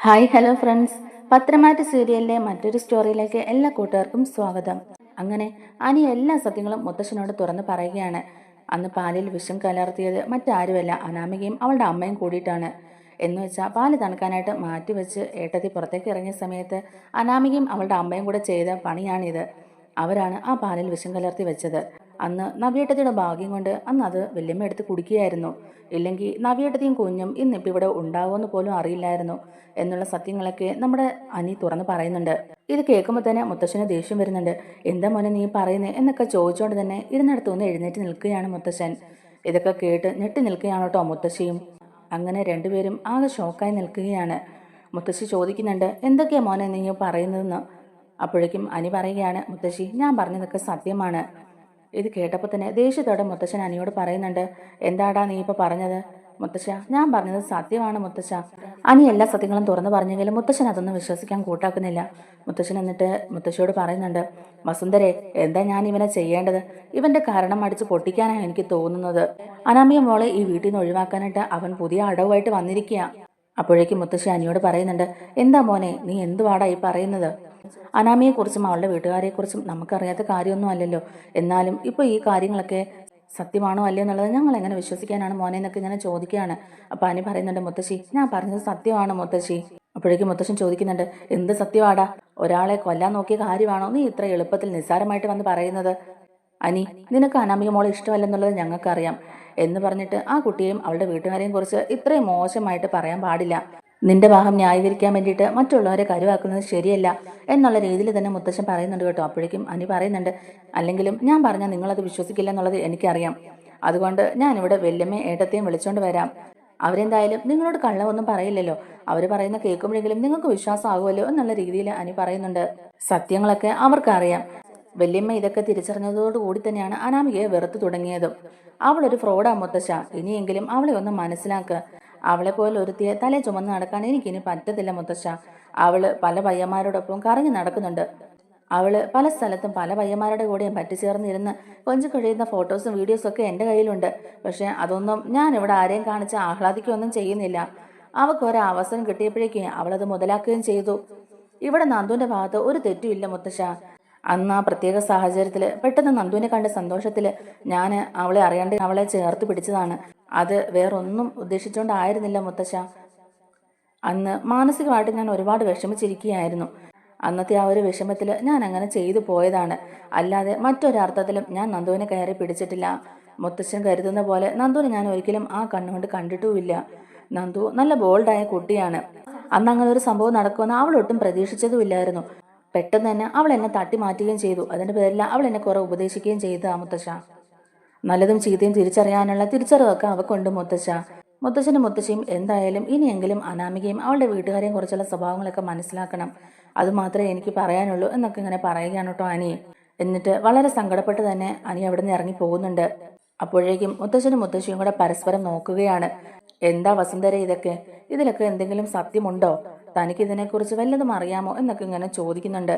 Hi hello friends, പത്രമാറ്റ് സീരിയലിലെ മറ്റൊരു സ്റ്റോറിയിലേക്ക് എല്ലാ കൂട്ടുകാർക്കും സ്വാഗതം. അങ്ങനെ അനി എല്ലാ സത്യങ്ങളും മുത്തശ്ശനോട് തുറന്നു പറയുകയാണ്. അന്ന് പാലിൽ വിഷം കലർത്തിയത് മറ്റാരുമല്ല, അനാമികയും അവളുടെ അമ്മയും കൂടിയിട്ടാണ്. എന്നുവെച്ചാൽ പാല് തണുക്കാനായിട്ട് മാറ്റിവെച്ച് ഏട്ടത്തി പുറത്തേക്ക് ഇറങ്ങിയ സമയത്ത് അനാമികയും അവളുടെ അമ്മയും കൂടെ ചെയ്ത പണിയാണിത്. അവരാണ് ആ പാലിൽ വിഷം കലർത്തി വെച്ചത്. അന്ന് നവ്യേട്ടത്തിയുടെ ഭാഗ്യം കൊണ്ട് അന്ന് അത് വല്യമ്മ എടുത്ത് കുടിക്കുകയായിരുന്നു. ഇല്ലെങ്കിൽ നവ്യേട്ടത്തിയും കുഞ്ഞും ഇന്നിപ്പോൾ ഇവിടെ ഉണ്ടാവുമെന്ന് പോലും അറിയില്ലായിരുന്നു എന്നുള്ള സത്യങ്ങളൊക്കെ നമ്മുടെ അനി തുറന്ന് പറയുന്നുണ്ട്. ഇത് കേൾക്കുമ്പോൾ തന്നെ മുത്തശ്ശന് ദേഷ്യം വരുന്നുണ്ട്. എന്താ മോനെ നീ പറയുന്നേ എന്നൊക്കെ ചോദിച്ചുകൊണ്ട് തന്നെ ഇരുന്നിടത്തുനിന്ന് എഴുന്നേറ്റ് നിൽക്കുകയാണ് മുത്തശ്ശൻ. ഇതൊക്കെ കേട്ട് ഞെട്ടി നിൽക്കുകയാണ് കേട്ടോ മുത്തശ്ശിയും. അങ്ങനെ രണ്ടുപേരും ആകെ ഷോക്കായി നിൽക്കുകയാണ്. മുത്തശ്ശി ചോദിക്കുന്നുണ്ട്, എന്തൊക്കെയാ മോനെ നീ പറയുന്നതെന്ന്. അപ്പോഴേക്കും അനി പറയുകയാണ്, മുത്തശ്ശി ഞാൻ പറഞ്ഞതൊക്കെ സത്യമാണ്. ഇത് കേട്ടപ്പോൾ തന്നെ ദേഷ്യത്തോടെ മുത്തശ്ശൻ അനിയോട് പറയുന്നുണ്ട്, എന്താടാ നീ ഇപ്പോൾ പറഞ്ഞത്? മുത്തശ്ശ, ഞാൻ പറഞ്ഞത് സത്യമാണ് മുത്തശ്ശ. അനി എല്ലാ സത്യങ്ങളും തുറന്നു പറഞ്ഞെങ്കിലും മുത്തശ്ശൻ അതൊന്നും വിശ്വസിക്കാൻ കൂട്ടാക്കുന്നില്ല. മുത്തശ്ശൻ എന്നിട്ട് മുത്തശ്ശിയോട് പറയുന്നുണ്ട്, വസുന്ധരെ, എന്താ ഞാൻ ഇവനെ ചെയ്യേണ്ടത്? ഇവന്റെ കാരണം അടിച്ച് പൊട്ടിക്കാനാണ് എനിക്ക് തോന്നുന്നത്. അനാമിക മോളെ ഈ വീട്ടിൽ നിന്ന് ഒഴിവാക്കാനായിട്ട് അവൻ പുതിയ അടവുമായിട്ട് വന്നിരിക്കുക. അപ്പോഴേക്കും മുത്തശ്ശി അനിയോട് പറയുന്നുണ്ട്, എന്താ മോനെ നീ എന്തുവാടാ ഈ പറയുന്നത്? അനാമിയെക്കുറിച്ചും അവളുടെ വീട്ടുകാരെക്കുറിച്ചും നമുക്കറിയാത്ത കാര്യമൊന്നും അല്ലല്ലോ. എന്നാലും ഇപ്പോൾ ഈ കാര്യങ്ങളൊക്കെ സത്യമാണോ അല്ലയോ എന്നുള്ളത് ഞങ്ങൾ എങ്ങനെ വിശ്വസിക്കാനാണ് മോനെ എന്നൊക്കെ ഇങ്ങനെ ചോദിക്കുകയാണ്. അപ്പം അനി പറയുന്നുണ്ട്, മുത്തശ്ശി ഞാൻ പറഞ്ഞത് സത്യമാണ് മുത്തശ്ശി. അപ്പോഴേക്കും മുത്തശ്ശൻ ചോദിക്കുന്നുണ്ട്, എന്ത് സത്യമാടാ? ഒരാളെ കൊല്ലാൻ നോക്കിയ കാര്യമാണോ നീ ഇത്ര എളുപ്പത്തിൽ നിസ്സാരമായിട്ട് വന്ന് പറയുന്നത്? അനി, നിനക്ക് അനാമിക മോളെ ഇഷ്ടമല്ലെന്നുള്ളത് ഞങ്ങൾക്കറിയാം എന്ന് പറഞ്ഞിട്ട് ആ കുട്ടിയെയും അവളുടെ വീട്ടുകാരെയും കുറിച്ച് ഇത്രയും മോശമായിട്ട് പറയാൻ പാടില്ല. നിന്റെ ഭാഗം ന്യായീകരിക്കാൻ വേണ്ടിയിട്ട് മറ്റുള്ളവരെ കരുവാക്കുന്നത് ശരിയല്ല എന്നുള്ള രീതിയിൽ തന്നെ മുത്തശ്ശൻ പറയുന്നുണ്ട് കേട്ടോ. അപ്പോഴേക്കും അനി പറയുന്നുണ്ട്, അല്ലെങ്കിലും ഞാൻ പറഞ്ഞാൽ നിങ്ങളത് വിശ്വസിക്കില്ല എന്നുള്ളത് എനിക്കറിയാം. അതുകൊണ്ട് ഞാനിവിടെ വല്യമ്മയും ഏട്ടത്തെയും വിളിച്ചോണ്ട് വരാം. അവരെന്തായാലും നിങ്ങളോട് കള്ളമൊന്നും പറയില്ലല്ലോ. അവർ പറയുന്ന കേൾക്കുമ്പോഴെങ്കിലും നിങ്ങൾക്ക് വിശ്വാസമാകുമല്ലോ എന്നുള്ള രീതിയിൽ അനി പറയുന്നുണ്ട്. സത്യങ്ങളൊക്കെ അവർക്കറിയാം. വല്യമ്മ ഇതൊക്കെ തിരിച്ചറിഞ്ഞതോടുകൂടി തന്നെയാണ് അനാമികയെ വെറുത്തു തുടങ്ങിയതും. അവളൊരു ഫ്രോഡാ മുത്തശ്ശ, ഇനിയെങ്കിലും അവളെ ഒന്ന് മനസ്സിലാക്കുക. അവളെ പോലെ ഒരുത്തിയെ തലേ ചുമന്ന് നടക്കാൻ എനിക്കിനി പറ്റത്തില്ല മുത്തശ്ശ. അവള് പല പയ്യന്മാരോടൊപ്പം കറങ്ങി നടക്കുന്നുണ്ട്. അവള് പല സ്ഥലത്തും പല പയ്യന്മാരുടെ കൂടെയും പറ്റിച്ചേർന്നിരുന്ന് കൊഞ്ചു കഴിയുന്ന ഫോട്ടോസും വീഡിയോസും ഒക്കെ എൻ്റെ കയ്യിലുണ്ട്. പക്ഷെ അതൊന്നും ഞാൻ ഇവിടെ ആരെയും കാണിച്ച് ആഹ്ലാദിക്കുകയൊന്നും ചെയ്യുന്നില്ല. അവൾക്ക് ഒരവസരം കിട്ടിയപ്പോഴേക്കും അവളത് മുതലാക്കുകയും ചെയ്തു. ഇവിടെ നന്ദുവിന്റെ ഭാഗത്ത് ഒരു തെറ്റുമില്ല മുത്തശ്ശ. അന്ന് ആ പ്രത്യേക സാഹചര്യത്തിൽ പെട്ടെന്ന് നന്ദുവിനെ കണ്ട സന്തോഷത്തിൽ ഞാൻ അവളെ അറിയാണ്ട് അവളെ ചേർത്ത് പിടിച്ചതാണ്. അത് വേറൊന്നും ഉദ്ദേശിച്ചുകൊണ്ടായിരുന്നില്ല മുത്തശ്ശ. അന്ന് മാനസികമായിട്ട് ഞാൻ ഒരുപാട് വിഷമിച്ചിരിക്കുകയായിരുന്നു. അന്നത്തെ ആ ഒരു വിഷമത്തിൽ ഞാൻ അങ്ങനെ ചെയ്തു പോയതാണ്. അല്ലാതെ മറ്റൊരർത്ഥത്തിലും ഞാൻ നന്ദുവിനെ കയറി പിടിച്ചിട്ടില്ല. മുത്തശ്ശൻ കരുതുന്ന പോലെ നന്ദുവിനെ ഞാൻ ഒരിക്കലും ആ കണ്ണുകൊണ്ട് കണ്ടിട്ടുമില്ല. നന്ദു നല്ല ബോൾഡായ കുട്ടിയാണ്. അന്ന് അങ്ങനെ ഒരു സംഭവം നടക്കുമെന്ന് അവൾ ഒട്ടും പ്രതീക്ഷിച്ചതുമില്ലായിരുന്നു. പെട്ടെന്ന് തന്നെ അവൾ എന്നെ തട്ടി മാറ്റുകയും ചെയ്തു. അതിന്റെ പേരിൽ അവൾ എന്നെ കുറെ ഉപദേശിക്കുകയും ചെയ്തു ആ മുത്തശ്ശ. നല്ലതും ചീത്തയും തിരിച്ചറിയാനുള്ള തിരിച്ചറിവൊക്കെ അവക്കുണ്ട് മുത്തശ്ശ. മുത്തശ്ശനും മുത്തശ്ശിയും എന്തായാലും ഇനിയെങ്കിലും അനാമികയും അവളുടെ വീട്ടുകാരെയും കുറിച്ചുള്ള സ്വഭാവങ്ങളൊക്കെ മനസ്സിലാക്കണം. അതുമാത്രമേ എനിക്ക് പറയാനുള്ളൂ എന്നൊക്കെ ഇങ്ങനെ പറയുകയാണ് കേട്ടോ അനി. എന്നിട്ട് വളരെ സങ്കടപ്പെട്ട് തന്നെ അനി അവിടെ നിന്ന് ഇറങ്ങി പോകുന്നുണ്ട്. അപ്പോഴേക്കും മുത്തശ്ശനും മുത്തശ്ശിയും കൂടെ പരസ്പരം നോക്കുകയാണ്. എന്താ വസുന്ധര ഇതൊക്കെ? ഇതിലൊക്കെ എന്തെങ്കിലും സത്യമുണ്ടോ? തനിക്ക് ഇതിനെക്കുറിച്ച് വല്ലതും അറിയാമോ എന്നൊക്കെ ഇങ്ങനെ ചോദിക്കുന്നുണ്ട്.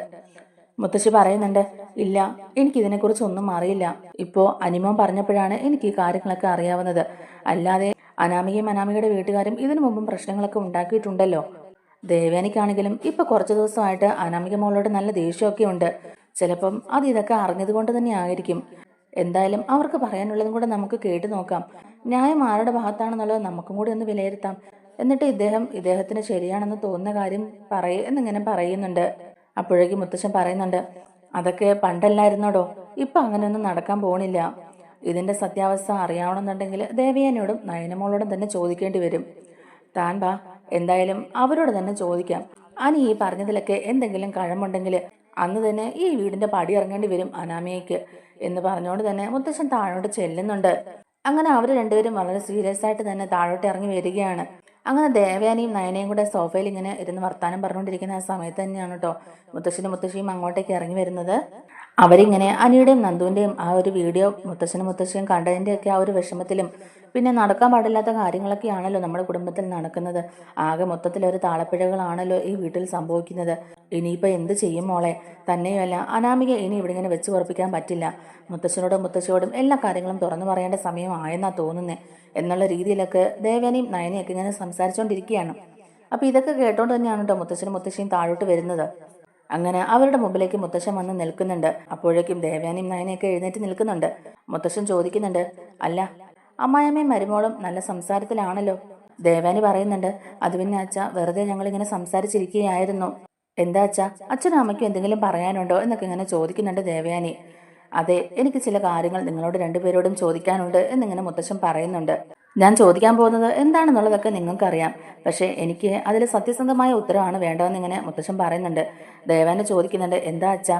മുത്തശ്ശി പറയുന്നുണ്ട്, ഇല്ല, എനിക്കിതിനെക്കുറിച്ച് ഒന്നും അറിയില്ല. ഇപ്പോ അനിമോൻ പറഞ്ഞപ്പോഴാണ് എനിക്ക് ഈ കാര്യങ്ങളൊക്കെ അറിയാവുന്നത്. അല്ലാതെ അനാമികയും അനാമികയുടെ വീട്ടുകാരും ഇതിനു മുമ്പും പ്രശ്നങ്ങളൊക്കെ ഉണ്ടാക്കിയിട്ടുണ്ടല്ലോ. ദേവേനിക്കാണെങ്കിലും ഇപ്പൊ കുറച്ചു ദിവസമായിട്ട് അനാമിക മോളോട് നല്ല ദേഷ്യമൊക്കെ ഉണ്ട്. ചിലപ്പം അത് ഇതൊക്കെ അറിഞ്ഞത് കൊണ്ട് തന്നെ ആയിരിക്കും. എന്തായാലും അവർക്ക് പറയാനുള്ളതും കൂടെ നമുക്ക് കേട്ടു നോക്കാം. ന്യായം ആരുടെ ഭാഗത്താണെന്നുള്ളത് നമുക്കും കൂടി ഒന്ന് വിലയിരുത്താം. എന്നിട്ട് ഇദ്ദേഹത്തിന് ശരിയാണെന്ന് തോന്നുന്ന കാര്യം എന്നിങ്ങനെ പറയുന്നുണ്ട്. അപ്പോഴേക്കും മുത്തശ്ശൻ പറയുന്നുണ്ട്, അതൊക്കെ പണ്ടല്ലായിരുന്നോടോ, ഇപ്പൊ അങ്ങനെയൊന്നും നടക്കാൻ പോണില്ല. ഇതിന്റെ സത്യാവസ്ഥ അറിയണമെന്നുണ്ടെങ്കിൽ ദേവയാനിയോടും നയനമോളോടും തന്നെ ചോദിക്കേണ്ടി വരും. താൻ വാ, എന്തായാലും അവരോട് തന്നെ ചോദിക്കാം. അനി ഈ പറഞ്ഞതിലൊക്കെ എന്തെങ്കിലും കഴമ്പുണ്ടെങ്കിൽ അന്ന് തന്നെ ഈ വീടിന്റെ പടി ഇറങ്ങേണ്ടി വരും അനാമിയയ്ക്ക് എന്ന് പറഞ്ഞുകൊണ്ട് തന്നെ മുത്തശ്ശൻ താഴോട്ട് ചെല്ലുന്നുണ്ട്. അങ്ങനെ അവർ രണ്ടുപേരും വളരെ സീരിയസ് ആയിട്ട് തന്നെ താഴോട്ട് ഇറങ്ങി വരികയാണ്. അങ്ങനെ ദേവയാനിയും നയനയും കൂടെ സോഫയിൽ ഇങ്ങനെ ഇരുന്ന് വർത്താനം പറഞ്ഞുകൊണ്ടിരിക്കുന്ന ആ സമയത്ത് തന്നെയാണ് കേട്ടോ മുത്തശ്ശനും മുത്തശ്ശിയും അങ്ങോട്ടേക്ക് ഇറങ്ങി വരുന്നത്. അവരിങ്ങനെ അനിയുടെയും നന്ദുവിന്റെയും ആ ഒരു വീഡിയോ മുത്തശ്ശനും മുത്തശ്ശിയും കണ്ടതിൻ്റെയൊക്കെ ആ ഒരു വിഷമത്തിലും പിന്നെ നടക്കാൻ പാടില്ലാത്ത കാര്യങ്ങളൊക്കെയാണല്ലോ നമ്മുടെ കുടുംബത്തിൽ നടക്കുന്നത്. ആകെ മൊത്തത്തിലൊരു താളപ്പിഴകളാണല്ലോ ഈ വീട്ടിൽ സംഭവിക്കുന്നത്. ഇനിയിപ്പോൾ എന്ത് ചെയ്യും മോളെ? തന്നെയുമല്ല, അനാമിക ഇനി ഇവിടെ ഇങ്ങനെ വെച്ച് ഉറപ്പിക്കാൻ പറ്റില്ല. മുത്തശ്ശനോടും മുത്തശ്ശിയോടും എല്ലാ കാര്യങ്ങളും തുറന്നു പറയേണ്ട സമയമായെന്നാ തോന്നുന്നേ എന്നുള്ള രീതിയിലൊക്കെ ദേവനെയും നയനെയൊക്കെ ഇങ്ങനെ സംസാരിച്ചുകൊണ്ടിരിക്കുകയാണ്. അപ്പോൾ ഇതൊക്കെ കേട്ടോണ്ട് തന്നെയാണ് കേട്ടോ മുത്തശ്ശനും മുത്തശ്ശിയും താഴോട്ട് വരുന്നത്. അങ്ങനെ അവരുടെ മുമ്പിലേക്ക് മുത്തശ്ശൻ വന്ന് നിൽക്കുന്നുണ്ട്. അപ്പോഴേക്കും ദേവയാനിയും നയനയൊക്കെ എഴുന്നേറ്റ് നിൽക്കുന്നുണ്ട്. മുത്തശ്ശൻ ചോദിക്കുന്നുണ്ട്, അല്ല അമ്മായിയമ്മയും മരുമോളും നല്ല സംസാരത്തിലാണല്ലോ. ദേവയാനി പറയുന്നുണ്ട്, അത് പിന്നെ അച്ഛ വെറുതെ ഞങ്ങളിങ്ങനെ സംസാരിച്ചിരിക്കുകയായിരുന്നു. എന്താ അച്ഛാ, അച്ഛനും അമ്മയ്ക്കും എന്തെങ്കിലും പറയാനുണ്ടോ എന്നൊക്കെ ഇങ്ങനെ ചോദിക്കുന്നുണ്ട് ദേവയാനി. അതെ, എനിക്ക് ചില കാര്യങ്ങൾ നിങ്ങളോട് രണ്ടുപേരോടും ചോദിക്കാനുണ്ട് എന്നിങ്ങനെ മുത്തശ്ശൻ പറയുന്നുണ്ട്. ഞാൻ ചോദിക്കാൻ പോകുന്നത് എന്താണെന്നുള്ളതൊക്കെ നിങ്ങൾക്കറിയാം, പക്ഷേ എനിക്ക് അതിൽ സത്യസന്ധമായ ഉത്തരവാണ് വേണ്ടതെന്നിങ്ങനെ മുത്തശ്ശൻ പറയുന്നുണ്ട്. ദേവാനെ ചോദിക്കുന്നുണ്ട്, എന്താ അച്ഛാ?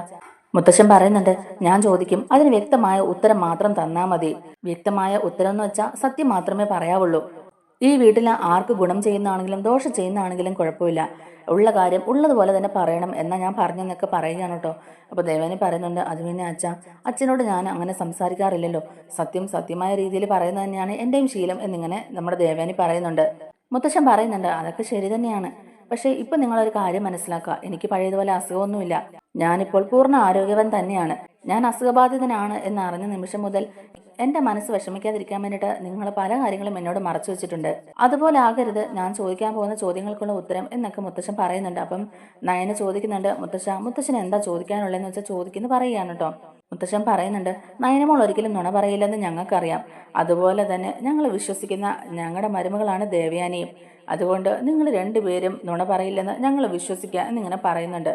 മുത്തശ്ശൻ പറയുന്നുണ്ട്, ഞാൻ ചോദിക്കും, അതിന് വ്യക്തമായ ഉത്തരം മാത്രം തന്നാ മതി. വ്യക്തമായ ഉത്തരം എന്ന് വെച്ചാൽ സത്യം മാത്രമേ പറയാവുള്ളൂ. ഈ വീട്ടിൽ ആർക്ക് ഗുണം ചെയ്യുന്നതാണെങ്കിലും ദോഷം ചെയ്യുന്നതാണെങ്കിലും കുഴപ്പമില്ല. ഉള്ള കാര്യം ഉള്ളതുപോലെ തന്നെ പറയണം എന്നാ ഞാൻ പറഞ്ഞെന്നൊക്കെ പറയുകയാണ് കേട്ടോ. അപ്പോൾ ദേവാനി പറയുന്നുണ്ട്, അത് പിന്നെ അച്ഛാ, അച്ഛനോട് ഞാൻ അങ്ങനെ സംസാരിക്കാറില്ലല്ലോ. സത്യം സത്യമായ രീതിയിൽ പറയുന്നത് തന്നെയാണ് എൻ്റെയും ശീലം എന്നിങ്ങനെ നമ്മുടെ ദേവാനി പറയുന്നുണ്ട്. മുത്തശ്ശൻ പറയുന്നുണ്ട്, അതൊക്കെ ശരി തന്നെയാണ്. പക്ഷേ ഇപ്പം നിങ്ങളൊരു കാര്യം മനസ്സിലാക്കുക, എനിക്ക് പഴയതുപോലെ അസുഖമൊന്നുമില്ല. ഞാനിപ്പോൾ പൂർണ്ണ ആരോഗ്യവാൻ തന്നെയാണ്. ഞാൻ അസുഖബാധിതനാണ് എന്നറിഞ്ഞ നിമിഷം മുതൽ എന്റെ മനസ്സ് വിഷമിക്കാതിരിക്കാൻ വേണ്ടിയിട്ട് നിങ്ങൾ പല കാര്യങ്ങളും എന്നോട് മറച്ചു വെച്ചിട്ടുണ്ട്. അതുപോലെ ആകരുത് ഞാൻ ചോദിക്കാൻ പോകുന്ന ചോദ്യങ്ങൾക്കുള്ള ഉത്തരം എന്നൊക്കെ മുത്തശ്ശൻ പറയുന്നുണ്ട്. അപ്പം നയന ചോദിക്കുന്നുണ്ട്, മുത്തശ്ശൻ എന്താ ചോദിക്കാനുള്ളതെന്ന് വെച്ചാൽ ചോദിക്കുന്നു പറയുകയാണ് കേട്ടോ. മുത്തശ്ശൻ പറയുന്നുണ്ട്, നയനമോൾ ഒരിക്കലും നുണ പറയില്ലെന്ന് ഞങ്ങൾക്കറിയാം. അതുപോലെ തന്നെ ഞങ്ങൾ വിശ്വസിക്കുന്ന ഞങ്ങളുടെ മരുമകളാണ് ദേവയാനിയും. അതുകൊണ്ട് നിങ്ങൾ രണ്ടുപേരും നുണ പറയില്ലെന്ന് ഞങ്ങൾ വിശ്വസിക്കുക എന്നിങ്ങനെ പറയുന്നുണ്ട്.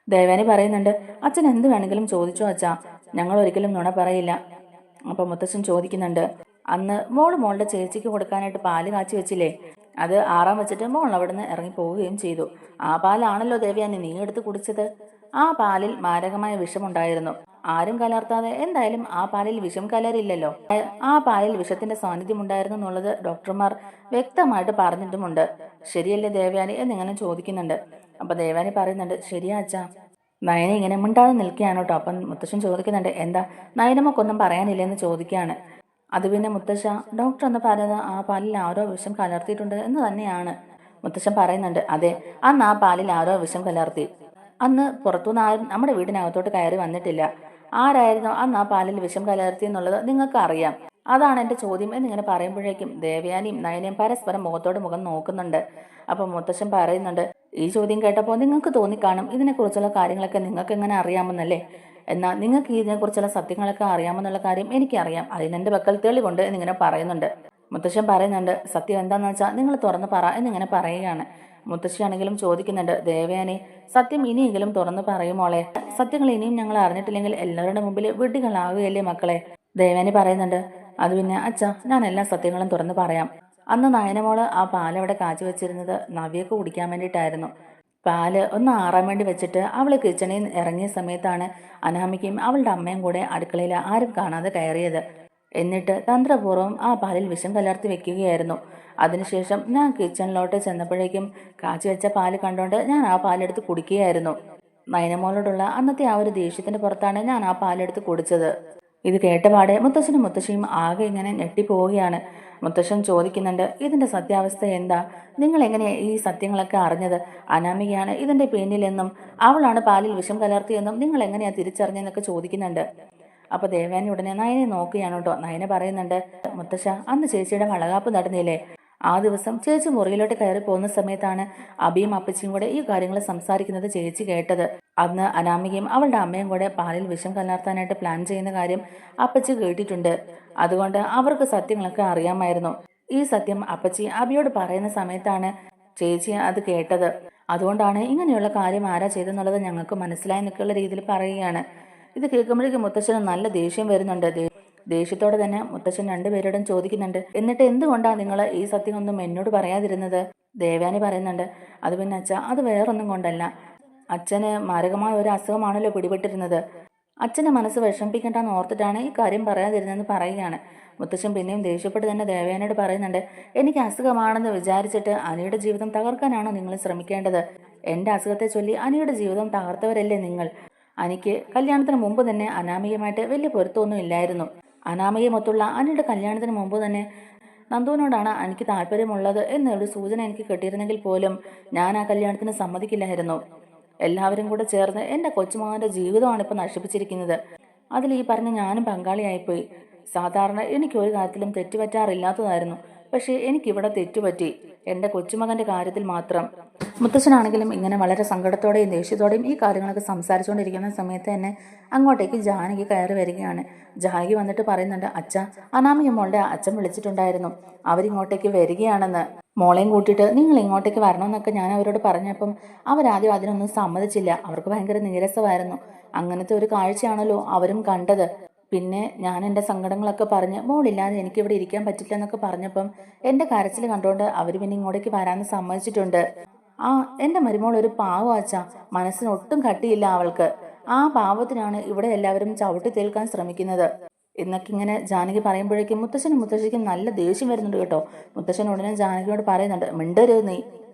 ദേവയാനി പറയുന്നുണ്ട്, അച്ഛൻ എന്ത് വേണമെങ്കിലും ചോദിച്ചോ അച്ഛാ, ഞങ്ങൾ ഒരിക്കലും നുണ പറയില്ല. അപ്പൊ മുത്തശ്ശൻ ചോദിക്കുന്നുണ്ട്, അന്ന് മോളുടെ ചേച്ചിക്ക് കൊടുക്കാനായിട്ട് പാല് കാച്ചി വെച്ചില്ലേ, അത് ആറാൻ വെച്ചിട്ട് മോൾ അവിടുന്ന് ഇറങ്ങി പോവുകയും ചെയ്തു. ആ പാലാണല്ലോ ദേവയാനി നീ എടുത്ത് കുടിച്ചത്. ആ പാലിൽ മാരകമായ വിഷമുണ്ടായിരുന്നു. ആരും കലർത്താതെ എന്തായാലും ആ പാലിൽ വിഷം കലരില്ലല്ലോ. ആ പാലിൽ വിഷത്തിന്റെ സാന്നിധ്യം ഉണ്ടായിരുന്നു എന്നുള്ളത് ഡോക്ടർമാർ വ്യക്തമായിട്ട് പറഞ്ഞിട്ടുമുണ്ട്. ശരിയല്ലേ ദേവയാനി എന്നിങ്ങനെ ചോദിക്കുന്നുണ്ട്. അപ്പൊ ദേവയാനി പറയുന്നുണ്ട്, ശരിയാ അച്ഛാ. നയന ഇങ്ങനെ മിണ്ടാതെ നിൽക്കുകയാണ് കേട്ടോ. അപ്പം മുത്തശ്ശൻ ചോദിക്കുന്നുണ്ട്, എന്താ നയനമ്മക്കൊന്നും പറയാനില്ലെന്ന് ചോദിക്കുകയാണ്. അത് പിന്നെ മുത്തശ്ശ, ഡോക്ടർ എന്ന് പറയുന്നത് ആ പാലിൽ ആരോ വിഷം കലർത്തിയിട്ടുണ്ട് എന്ന് തന്നെയാണ്. മുത്തശ്ശൻ പറയുന്നുണ്ട്, അതെ, അന്ന് ആ പാലിൽ ആരോ വിഷം കലർത്തി. അന്ന് പുറത്തുനിന്ന് ആരും നമ്മുടെ വീടിനകത്തോട്ട് കയറി വന്നിട്ടില്ല. ആരായിരുന്നു അന്ന് ആ പാലിൽ വിഷം കലർത്തി എന്നുള്ളത് നിങ്ങൾക്ക് അറിയാം. അതാണ് എൻ്റെ ചോദ്യം എന്നിങ്ങനെ പറയുമ്പോഴേക്കും ദേവയാനിയും നയനയും പരസ്പരം മുഖത്തോട് മുഖം നോക്കുന്നുണ്ട്. അപ്പം മുത്തശ്ശൻ പറയുന്നുണ്ട്, ഈ ചോദ്യം കേട്ടപ്പോൾ നിങ്ങൾക്ക് തോന്നിക്കാണും ഇതിനെക്കുറിച്ചുള്ള കാര്യങ്ങളൊക്കെ നിങ്ങൾക്ക് എങ്ങനെ അറിയാമെന്നല്ലേ. എന്നാൽ നിങ്ങൾക്ക് ഇതിനെക്കുറിച്ചുള്ള സത്യങ്ങളൊക്കെ അറിയാമെന്നുള്ള കാര്യം എനിക്കറിയാം. അതിനെൻ്റെ പക്കൽ തെളിവുണ്ട് എന്നിങ്ങനെ പറയുന്നുണ്ട്. മുത്തശ്ശൻ പറയുന്നുണ്ട്, സത്യം എന്താണെന്ന് വെച്ചാൽ നിങ്ങൾ തുറന്ന് പറ എന്നിങ്ങനെ പറയുകയാണ്. മുത്തശ്ശിയാണെങ്കിലും ചോദിക്കുന്നുണ്ട്, ദേവയാനി സത്യം ഇനിയെങ്കിലും തുറന്ന് പറയുമോളെ. സത്യങ്ങൾ ഇനിയും ഞങ്ങൾ അറിഞ്ഞിട്ടില്ലെങ്കിൽ എല്ലാവരുടെ മുമ്പിൽ വിഡ്ഢികളാവുകയല്ലേ മക്കളെ. ദേവയാനി പറയുന്നുണ്ട്, അത് പിന്നെ അച്ഛാ, ഞാൻ എല്ലാ സത്യങ്ങളും തുറന്ന് പറയാം. അന്ന് നയനമോള് ആ പാലവിടെ കാച്ചി വെച്ചിരുന്നത് നവ്യക്ക് കുടിക്കാൻ വേണ്ടിയിട്ടായിരുന്നു. പാല് ഒന്ന് ആറാൻ വേണ്ടി വെച്ചിട്ട് അവൾ കിച്ചണിൽ ഇറങ്ങിയ സമയത്താണ് അനാമികയും അവളുടെ അമ്മയും കൂടെ അടുക്കളയിൽ ആരും കാണാതെ കയറിയത്. എന്നിട്ട് തന്ത്രപൂർവ്വം ആ പാലിൽ വിഷം കലർത്തി വെക്കുകയായിരുന്നു. അതിനുശേഷം ഞാൻ കിച്ചണിലോട്ട് ചെന്നപ്പോഴേക്കും കാച്ചി വെച്ച പാല് കണ്ടോണ്ട് ഞാൻ ആ പാലെടുത്ത് കുടിക്കുകയായിരുന്നു. നയനമോളോടുള്ള അന്നത്തെ ആ ഒരു ദേഷ്യത്തിന്റെ പുറത്താണ് ഞാൻ ആ പാലെടുത്ത് കുടിച്ചത്. ഇത് കേട്ടപാടെ മുത്തശ്ശനും മുത്തശ്ശിയും ആകെ ഇങ്ങനെ ഞെട്ടിപ്പോവുകയാണ്. മുത്തശ്ശൻ ചോദിക്കുന്നുണ്ട്, ഇതിന്റെ സത്യാവസ്ഥ എന്താ? നിങ്ങൾ എങ്ങനെയാ ഈ സത്യങ്ങളൊക്കെ അറിഞ്ഞത്? അനാമികയാണ് ഇതിന്റെ പിന്നിലെന്നും അവളാണ് പാലിൽ വിഷം കലർത്തിയെന്നും നിങ്ങൾ എങ്ങനെയാ തിരിച്ചറിഞ്ഞെന്നൊക്കെ ചോദിക്കുന്നുണ്ട്. അപ്പൊ ദേവാനി ഉടനെ നയനെ നോക്കുകയാണ് കേട്ടോ. നയന പറയുന്നുണ്ട്, മുത്തശ്ശ, അന്ന് ചേച്ചിയുടെ വളകാപ്പ് നടന്നില്ലേ, ആ ദിവസം ചേച്ചി മുറിയിലോട്ട് കയറി പോകുന്ന സമയത്താണ് അബിയും അപ്പച്ചിയും കൂടെ ഈ കാര്യങ്ങൾ സംസാരിക്കുന്നത് ചേച്ചി കേട്ടത്. അന്ന് അനാമികയും അവളുടെ അമ്മയും കൂടെ പാലിൽ വിഷം കലർത്താനായിട്ട് പ്ലാൻ ചെയ്യുന്ന കാര്യം അപ്പച്ചി കേട്ടിട്ടുണ്ട്. അതുകൊണ്ട് അവർക്ക് സത്യങ്ങളൊക്കെ അറിയാമായിരുന്നു. ഈ സത്യം അപ്പച്ചി അബിയോട് പറയുന്ന സമയത്താണ് ചേച്ചി അത് കേട്ടത്. അതുകൊണ്ടാണ് ഇങ്ങനെയുള്ള കാര്യം ആരാ ചെയ്തെന്നുള്ളത് ഞങ്ങൾക്ക് മനസ്സിലായെന്നൊക്കെയുള്ള രീതിയിൽ പറയുകയാണ്. ഇത് കേൾക്കുമ്പോഴേക്കും മുത്തശ്ശന് നല്ല ദേഷ്യം വരുന്നുണ്ട്. ദേഷ്യത്തോടെ തന്നെ മുത്തശ്ശൻ രണ്ടുപേരോടും ചോദിക്കുന്നുണ്ട്, എന്നിട്ട് എന്തുകൊണ്ടാണ് നിങ്ങൾ ഈ സത്യം ഒന്നും എന്നോട് പറയാതിരുന്നത്? ദേവയാനി പറയുന്നുണ്ട്, അത് പിന്നെ അച്ഛാ, അത് വേറൊന്നും കൊണ്ടല്ല. അച്ഛന് മാരകമായ ഒരു അസുഖമാണല്ലോ പിടിപെട്ടിരുന്നത്. അച്ഛനെ മനസ്സ് വിഷമിപ്പിക്കേണ്ടെന്ന് ഓർത്തിട്ടാണ് ഈ കാര്യം പറയാതിരുന്നതെന്ന് പറയുകയാണ്. മുത്തശ്ശൻ പിന്നെയും ദേഷ്യപ്പെട്ട് തന്നെ ദേവയാനിയോട് പറയുന്നുണ്ട്, എനിക്ക് അസുഖമാണെന്ന് വിചാരിച്ചിട്ട് അനിയുടെ ജീവിതം തകർക്കാനാണോ നിങ്ങൾ ശ്രമിക്കേണ്ടത്? എൻ്റെ അസുഖത്തെ ചൊല്ലി അനിയുടെ ജീവിതം തകർത്തവരല്ലേ നിങ്ങൾ. അനിക്ക് കല്യാണത്തിന് മുമ്പ് തന്നെ അനാമികമായിട്ട് വലിയ പൊരുത്തമൊന്നും ഇല്ലായിരുന്നു. അനാമികമൊത്തുള്ള അനിയുടെ കല്യാണത്തിന് മുമ്പ് തന്നെ നന്ദുവിനോടാണ് എനിക്ക് താല്പര്യമുള്ളത് എന്നൊരു സൂചന എനിക്ക് കിട്ടിയിരുന്നെങ്കിൽ പോലും ഞാൻ ആ കല്യാണത്തിന് സമ്മതിക്കില്ലായിരുന്നു. എല്ലാവരും കൂടെ ചേർന്ന് എൻ്റെ കൊച്ചുമകൻ്റെ ജീവിതമാണ് ഇപ്പം നശിപ്പിച്ചിരിക്കുന്നത്. അതിൽ ഈ പറഞ്ഞ ഞാനും പങ്കാളിയായിപ്പോയി. സാധാരണ എനിക്ക് ഒരു കാര്യത്തിലും തെറ്റുപറ്റാറില്ലാത്തതായിരുന്നു. പക്ഷേ എനിക്കിവിടെ തെറ്റുപറ്റി, എൻ്റെ കൊച്ചുമകൻ്റെ കാര്യത്തിൽ മാത്രം. മുത്തശ്ശനാണെങ്കിലും ഇങ്ങനെ വളരെ സങ്കടത്തോടെയും ദേഷ്യത്തോടെയും ഈ കാര്യങ്ങളൊക്കെ സംസാരിച്ചുകൊണ്ടിരിക്കുന്ന സമയത്ത് തന്നെ അങ്ങോട്ടേക്ക് ജാനകി കയറി വരികയാണ്. ജാനകി വന്നിട്ട് പറയുന്നുണ്ട്, അച്ഛ, അനാമിക മോളുടെ അച്ഛൻ വിളിച്ചിട്ടുണ്ടായിരുന്നു, അവരിങ്ങോട്ടേക്ക് വരികയാണെന്ന്. മോളെയും കൂട്ടിയിട്ട് നിങ്ങൾ ഇങ്ങോട്ടേക്ക് വരണമെന്നൊക്കെ ഞാൻ അവരോട് പറഞ്ഞപ്പം അവരാദ്യം അതിനൊന്നും സമ്മതിച്ചില്ല. അവർക്ക് ഭയങ്കര നീരസമായിരുന്നു. അങ്ങനത്തെ ഒരു കാഴ്ചയാണല്ലോ അവരും കണ്ടത്. പിന്നെ ഞാൻ എൻ്റെ സങ്കടങ്ങളൊക്കെ പറഞ്ഞ് മോളില്ലാതെ എനിക്കിവിടെ ഇരിക്കാൻ പറ്റില്ല എന്നൊക്കെ പറഞ്ഞപ്പം എൻ്റെ കരച്ചിൽ കണ്ടുകൊണ്ട് അവർ പിന്നെ ഇങ്ങോട്ടേക്ക് വരാമെന്ന് സമ്മതിച്ചിട്ടുണ്ട്. ആ, എൻ്റെ മരുമോൾ ഒരു പാവം അച്ഛാ, മനസ്സിന് ഒട്ടും കട്ടിയില്ല അവൾക്ക്. ആ പാവത്തിനാണ് ഇവിടെ എല്ലാവരും ചവിട്ടി തേൽക്കാൻ ശ്രമിക്കുന്നത് എന്നൊക്കെ ഇങ്ങനെ ജാനകി പറയുമ്പോഴേക്കും മുത്തശ്ശനും മുത്തശ്ശിക്കും നല്ല ദേഷ്യം വരുന്നുണ്ട് കേട്ടോ. മുത്തശ്ശൻ ഉടനെ ജാനകിയോട് പറയുന്നുണ്ട്, മിണ്ടരുത്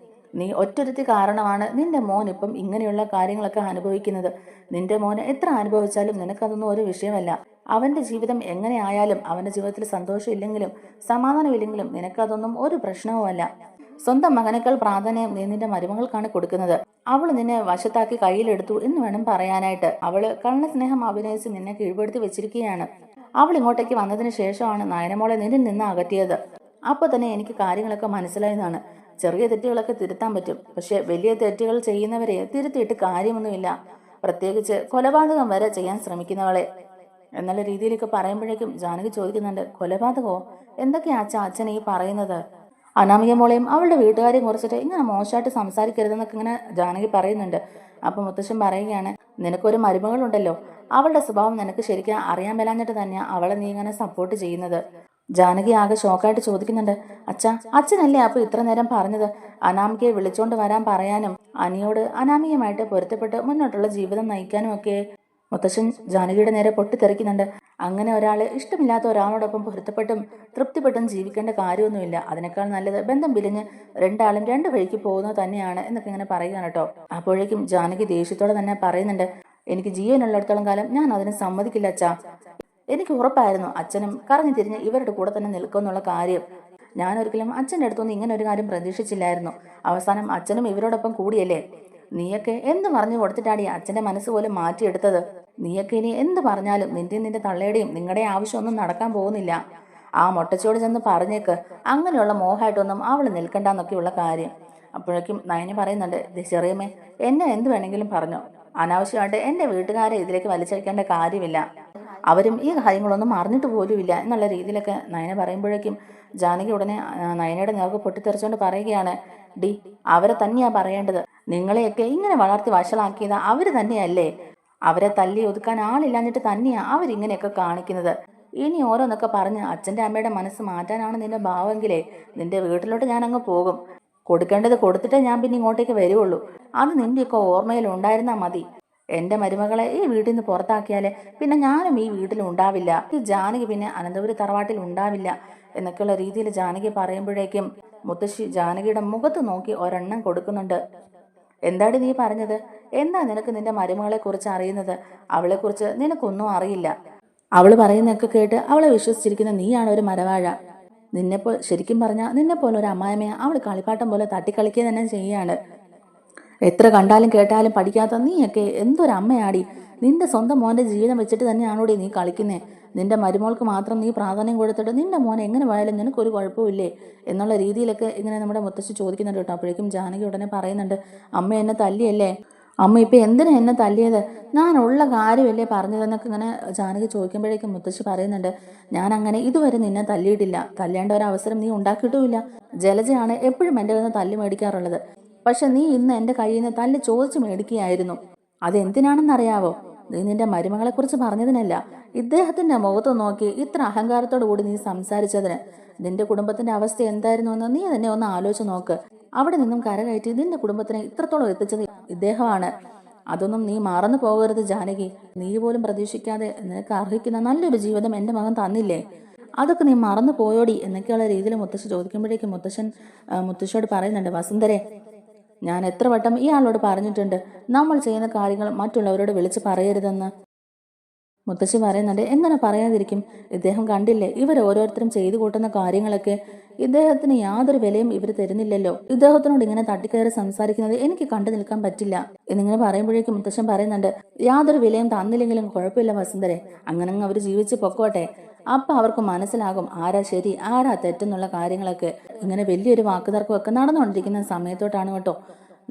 നീ ഒറ്റൊരുത്തി കാരണമാണ് നിന്റെ മോൻ ഇപ്പം ഇങ്ങനെയുള്ള കാര്യങ്ങളൊക്കെ അനുഭവിക്കുന്നത്. നിന്റെ മോന് എത്ര അനുഭവിച്ചാലും നിനക്കതൊന്നും ഒരു വിഷയമല്ല. അവന്റെ ജീവിതം എങ്ങനെ ആയാലും, അവന്റെ ജീവിതത്തിൽ സന്തോഷം ഇല്ലെങ്കിലും സമാധാനമില്ലെങ്കിലും നിനക്കതൊന്നും ഒരു പ്രശ്നവുമല്ല. സ്വന്തം മകനേക്കാൾ പ്രാധാന്യം നീ നിന്റെ മരുമകൾക്കാണ് കൊടുക്കുന്നത്. അവള് നിന്നെ വശത്താക്കി കയ്യിലെടുത്തു എന്ന് വേണം പറയാനായിട്ട്. അവള് കള്ളസ്നേഹം അഭിനയിച്ച് നിന്നെ കീഴ്പ്പെടുത്തി വെച്ചിരിക്കുകയാണ്. അവൾ ഇങ്ങോട്ടേക്ക് വന്നതിന് ശേഷമാണ് നയനമോളെ നിന്നിൽ നിന്ന് അകറ്റിയത്. അപ്പോൾ തന്നെ എനിക്ക് കാര്യങ്ങളൊക്കെ മനസ്സിലായതാണ്. ചെറിയ തെറ്റുകളൊക്കെ തിരുത്താൻ പറ്റും, പക്ഷെ വലിയ തെറ്റുകൾ ചെയ്യുന്നവരെ തിരുത്തിയിട്ട് കാര്യമൊന്നുമില്ല, പ്രത്യേകിച്ച് കൊലപാതകം വരെ ചെയ്യാൻ ശ്രമിക്കുന്നവളെ എന്നുള്ള രീതിയിലൊക്കെ പറയുമ്പോഴേക്കും ജാനകി ചോദിക്കുന്നുണ്ട്, കൊലപാതകമോ? എന്തൊക്കെയാ അച്ഛൻ ഈ പറയുന്നത്? അനാമിക മോളെയും അവളുടെ വീട്ടുകാരെയും കുറിച്ചിട്ട് ഇങ്ങനെ മോശമായിട്ട് സംസാരിക്കരുതെന്നൊക്കെ ഇങ്ങനെ ജാനകി പറയുന്നുണ്ട്. അപ്പൊ മുത്തശ്ശൻ പറയുകയാണ്, നിനക്കൊരു മരുമകളുണ്ടല്ലോ, അവളുടെ സ്വഭാവം നിനക്ക് ശരിക്കും അറിയാൻ മേലാഞ്ഞിട്ട് തന്നെയാ അവളെ നീ ഇങ്ങനെ സപ്പോർട്ട് ചെയ്യുന്നത്. ജാനകി ആകെ ഷോക്കായിട്ട് ചോദിക്കുന്നുണ്ട്, അച്ഛനല്ലേ അപ്പൊ ഇത്ര നേരം പറഞ്ഞത് അനാമികയെ വിളിച്ചോണ്ട് വരാൻ പറയാനും അനിയോട് അനാമികമായിട്ട് പൊരുത്തപ്പെട്ട് മുന്നോട്ടുള്ള ജീവിതം നയിക്കാനും ഒക്കെ? മുത്തശ്ശൻ ജാനകിയുടെ നേരെ പൊട്ടിത്തെറിക്കുന്നുണ്ട്. അങ്ങനെ ഒരാൾ ഇഷ്ടമില്ലാത്ത ഒരാളോടൊപ്പം പൊരുത്തപ്പെട്ടും തൃപ്തിപ്പെട്ടും ജീവിക്കേണ്ട കാര്യമൊന്നുമില്ല. അതിനേക്കാൾ നല്ലത് ബന്ധം പിരിഞ്ഞ് രണ്ടാളും രണ്ട് വഴിക്ക് പോകുന്നത് തന്നെയാണ് എന്നൊക്കെ ഇങ്ങനെ പറയുകയാണ് കേട്ടോ. അപ്പോഴേക്കും ജാനകി ദേഷ്യത്തോടെ തന്നെ പറയുന്നുണ്ട്, എനിക്ക് ജീവനുള്ളിടത്തോളം കാലം ഞാൻ അതിന് സമ്മതിക്കില്ല അച്ഛാ. എനിക്ക് ഉറപ്പായിരുന്നു അച്ഛനും കറങ്ങി തിരിഞ്ഞ് ഇവരുടെ കൂടെ തന്നെ നിൽക്കുമെന്നുള്ള കാര്യം. ഞാൻ ഒരിക്കലും അച്ഛൻ്റെ അടുത്തൊന്നും ഇങ്ങനെ ഒരു കാര്യം പ്രതീക്ഷിച്ചില്ലായിരുന്നു. അവസാനം അച്ഛനും ഇവരോടൊപ്പം കൂടിയല്ലേ. നീയൊക്കെ എന്ത് പറഞ്ഞു കൊടുത്തിട്ടാടി അച്ഛൻ്റെ മനസ്സ് പോലും മാറ്റിയെടുത്തത്? നീയൊക്കെ ഇനി എന്ത് പറഞ്ഞാലും നിന്റെ തള്ളയുടെയും നിങ്ങളുടെ ആവശ്യമൊന്നും നടക്കാൻ പോകുന്നില്ല. ആ മൊട്ടച്ചോട് ചെന്ന് പറഞ്ഞേക്ക് അങ്ങനെയുള്ള മോഹമായിട്ടൊന്നും അവൾ നിൽക്കണ്ടെന്നൊക്കെയുള്ള കാര്യം. അപ്പോഴേക്കും നയനി പറയുന്നുണ്ട്, ചെറിയമ്മേ, എന്നെ എന്ത് വേണമെങ്കിലും പറഞ്ഞോ, അനാവശ്യമായിട്ട് എൻ്റെ വീട്ടുകാരെ ഇതിലേക്ക് വലിച്ചഴിക്കേണ്ട കാര്യമില്ല. അവരും ഈ കാര്യങ്ങളൊന്നും അറിഞ്ഞിട്ട് പോലുമില്ല എന്നുള്ള രീതിയിലൊക്കെ നയന പറയുമ്പോഴേക്കും ജാനകി ഉടനെ നയനയുടെ നേർക്ക് പൊട്ടിത്തെറിച്ചുകൊണ്ട് പറയുകയാണ്, അവരെ തന്നെയാ പറയേണ്ടത്. നിങ്ങളെയൊക്കെ ഇങ്ങനെ വളർത്തി വഷളാക്കിയത് അവര് തന്നെയല്ലേ. അവരെ തല്ലി ഒതുക്കാൻ ആളില്ലാഞ്ഞിട്ട് തന്നെയാ അവരിങ്ങനെയൊക്കെ കാണിക്കുന്നത്. ഇനി ഓരോന്നൊക്കെ പറഞ്ഞ് അച്ഛൻ്റെ അമ്മയുടെ മനസ്സ് മാറ്റാനാണ് നിന്റെ ഭാവമെങ്കിലേ നിന്റെ വീട്ടിലോട്ട് ഞാൻ അങ്ങ് പോകും. കൊടുക്കേണ്ടത് കൊടുത്തിട്ടേ ഞാൻ പിന്നെ ഇങ്ങോട്ടേക്ക് വരുവുള്ളൂ. അത് നിന്റെയൊക്കെ ഓർമ്മയിൽ ഉണ്ടായിരുന്നാ മതി. എൻ്റെ മരുമകളെ ഈ വീട്ടിൽ നിന്ന് പുറത്താക്കിയാല് പിന്നെ ഞാനും ഈ വീട്ടിൽ ഉണ്ടാവില്ല. ഈ ജാനകി പിന്നെ അനന്തപുരി തറവാട്ടിൽ ഉണ്ടാവില്ല എന്നൊക്കെയുള്ള രീതിയിൽ ജാനകി പറയുമ്പോഴേക്കും മുത്തശ്ശി ജാനകിയുടെ മുഖത്ത് നോക്കി ഒരെണ്ണം കൊടുക്കുന്നുണ്ട്. എന്താടി നീ പറഞ്ഞത്? എന്താ നിനക്ക് നിന്റെ മരുമകളെ കുറിച്ച് അറിയുന്നത്? അവളെ കുറിച്ച് നിനക്കൊന്നും അറിയില്ല. അവള് പറയുന്നതൊക്കെ കേട്ട് അവളെ വിശ്വസിച്ചിരിക്കുന്ന നീയാണ് ഒരു മരവാഴ. ശരിക്കും പറഞ്ഞാൽ നിന്നെപ്പോലെ ഒരു അമ്മായിമ്മയെ അവൾ കളിപ്പാട്ടം പോലെ തട്ടിക്കളിക്കുക തന്നെ ചെയ്യാണ്. എത്ര കണ്ടാലും കേട്ടാലും പഠിക്കാത്ത നീയൊക്കെ എന്തൊരു അമ്മയാടി. നിന്റെ സ്വന്തം മോന്റെ ജീവിതം വെച്ചിട്ട് തന്നെയാണോടി നീ കളിക്കുന്നേ? നിന്റെ മരുമോൾക്ക് മാത്രം നീ പ്രാധാന്യം കൊടുത്തിട്ട് നിന്റെ മോൻ എങ്ങനെ പോയാലും നിനക്കൊരു കുഴപ്പമില്ലേ എന്നുള്ള രീതിയിലൊക്കെ ഇങ്ങനെ നമ്മുടെ മുത്തശ്ശി ചോദിക്കുന്നുണ്ട് കേട്ടോ. അപ്പോഴേക്കും ജാനകി ഉടനെ പറയുന്നുണ്ട്, അമ്മ എന്നെ തല്ലിയല്ലേ? അമ്മ ഇപ്പൊ എന്തിനാ എന്നെ തല്ലിയത്? ഞാൻ ഉള്ള കാര്യമല്ലേ പറഞ്ഞതെന്നൊക്കെ ഇങ്ങനെ ജാനകി ചോദിക്കുമ്പോഴേക്കും മുത്തശ്ശി പറയുന്നുണ്ട്, ഞാൻ അങ്ങനെ ഇതുവരെ നിന്നെ തല്ലിയിട്ടില്ല. തല്ലേണ്ട ഒരു അവസരം നീ ഉണ്ടാക്കിയിട്ടുമില്ല. ജലജയാണ് എപ്പോഴും എൻ്റെ കയ്യിൽ നിന്ന് തല്ലി മേടിക്കാറുള്ളത്. പക്ഷെ നീ ഇന്ന് എൻ്റെ കയ്യിൽ നിന്ന് തല്ല് ചോദിച്ചു മേടിക്കുകയായിരുന്നു. അതെന്തിനാണെന്നറിയാവോ? നീ നിന്റെ മരുമകളെ കുറിച്ച് പറഞ്ഞതിനല്ല, ഇദ്ദേഹത്തിന്റെ മുഖത്ത് നോക്കി ഇത്ര അഹങ്കാരത്തോടു കൂടി നീ സംസാരിച്ചതിന്. നിന്റെ കുടുംബത്തിന്റെ അവസ്ഥ എന്തായിരുന്നു എന്ന് നീ തന്നെ ഒന്ന് ആലോചിച്ച് നോക്ക്. അവിടെ നിന്നും കരകയറ്റി നിന്റെ കുടുംബത്തിനെ ഇത്രത്തോളം എത്തിച്ചത് ഇദ്ദേഹമാണ്. അതൊന്നും നീ മറന്നു പോകരുത് ജാനകി. നീ പോലും പ്രതീക്ഷിക്കാതെ നിനക്ക് അർഹിക്കുന്ന നല്ലൊരു ജീവിതം എൻ്റെ മകൻ തന്നില്ലേ? അതൊക്കെ നീ മറന്നു പോയോടി എന്നൊക്കെയുള്ള രീതിയിൽ മുത്തശ്ശി ചോദിക്കുമ്പോഴേക്കും മുത്തശ്ശിയോട് പറയുന്നുണ്ട്, വസുന്ധരെ, ഞാൻ എത്ര വട്ടം ഇയാളോട് പറഞ്ഞിട്ടുണ്ട് നമ്മൾ ചെയ്യുന്ന കാര്യങ്ങൾ മറ്റുള്ളവരോട് വിളിച്ച് പറയരുതെന്ന്. മുത്തശ്ശി പറയുന്നുണ്ട്, എങ്ങനെ പറയാതിരിക്കും? ഇദ്ദേഹം കണ്ടില്ലേ ഇവർ ഓരോരുത്തരും ചെയ്തു കൂട്ടുന്ന കാര്യങ്ങളൊക്കെ? ഇദ്ദേഹത്തിന് യാതൊരു വിലയും ഇവർ തരുന്നില്ലല്ലോ. ഇദ്ദേഹത്തിനോട് ഇങ്ങനെ തട്ടിക്കയറി സംസാരിക്കുന്നത് എനിക്ക് കണ്ടു നിൽക്കാൻ പറ്റില്ല എന്നിങ്ങനെ പറയുമ്പോഴേക്കും മുത്തശ്ശൻ പറയുന്നുണ്ട്, യാതൊരു വിലയും തന്നില്ലെങ്കിലും കുഴപ്പമില്ല വസുന്ധരെ, അങ്ങനെ അവർ ജീവിച്ച് പൊക്കോട്ടെ. അപ്പം അവർക്ക് മനസ്സിലാകും ആരാ ശരി ആരാ തെറ്റെന്നുള്ള കാര്യങ്ങളൊക്കെ. ഇങ്ങനെ വലിയൊരു വാക്കുതർക്കമൊക്കെ നടന്നുകൊണ്ടിരിക്കുന്ന സമയത്തോട്ടാണ് കേട്ടോ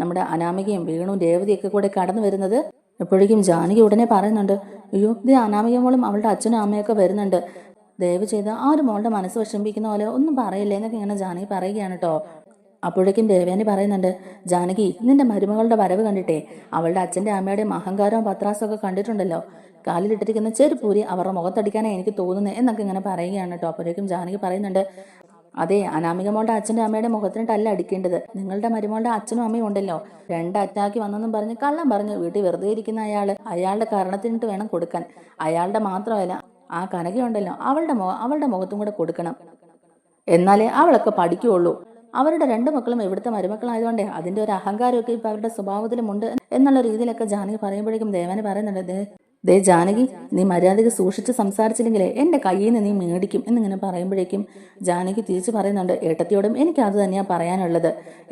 നമ്മുടെ അനാമികയും വേണുവും രേവതിയൊക്കെ കൂടെ കടന്നു വരുന്നത്. എപ്പോഴേക്കും ജാനകി ഉടനെ പറയുന്നുണ്ട്, അയ്യോ ഇത് അനാമിക മോളും അവളുടെ അച്ഛനും അമ്മയൊക്കെ വരുന്നുണ്ട്, ദയവ് ചെയ്ത് ആ ഒരു മോളുടെ മനസ്സ് വിഷമിപ്പിക്കുന്ന പോലെ ഒന്നും പറയില്ലേ എന്നൊക്കെ ഇങ്ങനെ ജാനകി പറയുകയാണ് കേട്ടോ. അപ്പോഴേക്കും ദേവയാനി പറയുന്നുണ്ട്, ജാനകി നിന്റെ മരുമകളുടെ വരവ് കണ്ടിട്ടേ അവളുടെ അച്ഛൻ്റെ അമ്മയുടെയും അഹങ്കാരവും പത്രാസും ഒക്കെ കണ്ടിട്ടുണ്ടല്ലോ, കാലിലിട്ടിരിക്കുന്ന ചെരുപ്പൂരി അവരുടെ മുഖത്തടിക്കാനാണ് എനിക്ക് തോന്നുന്നത് എന്നൊക്കെ ഇങ്ങനെ പറയുകയാണ് കേട്ടോ. അപ്പോഴേക്കും ജാനകി പറയുന്നുണ്ട്, അതെ അനാമിക മോളുടെ അച്ഛൻ്റെ അമ്മയുടെ മുഖത്തിനിട്ടല്ല അടിക്കേണ്ടത്, നിങ്ങളുടെ മരുമോളുടെ അച്ഛനും അമ്മയും ഉണ്ടല്ലോ, 2 അറ്റാക്ക് വന്നെന്നും പറഞ്ഞ് കള്ളം പറഞ്ഞ് വീട്ടിൽ വെറുതെ ഇരിക്കുന്ന അയാളുടെ കാരണത്തിനിട്ട് വേണം കൊടുക്കാൻ. അയാളുടെ മാത്രമല്ല ആ കനകയുണ്ടല്ലോ അവളുടെ മുഖത്തും കൂടെ കൊടുക്കണം, എന്നാലേ അവളൊക്കെ പഠിക്കുകയുള്ളൂ. അവരുടെ 2 മക്കളും ഇവിടുത്തെ മരുമക്കളായതുകൊണ്ടേ അതിന്റെ ഒരു അഹങ്കാരമൊക്കെ ഇപ്പൊ അവരുടെ സ്വഭാവത്തിലുമുണ്ട് എന്നുള്ള രീതിയിലൊക്കെ ജാനകി പറയുമ്പോഴേക്കും ദേവന് പറയുന്നുണ്ട്, ദേ ജാനകി നീ മര്യാദയ്ക്ക് സൂക്ഷിച്ച് സംസാരിച്ചില്ലെങ്കിലേ എൻ്റെ കയ്യിൽ നിന്ന് നീ മേടിക്കും എന്നിങ്ങനെ പറയുമ്പോഴേക്കും ജാനകി തിരിച്ചു പറയുന്നുണ്ട്, ഏട്ടത്തിയോടും എനിക്ക് അത് തന്നെയാണ് പറയാനുള്ളത്,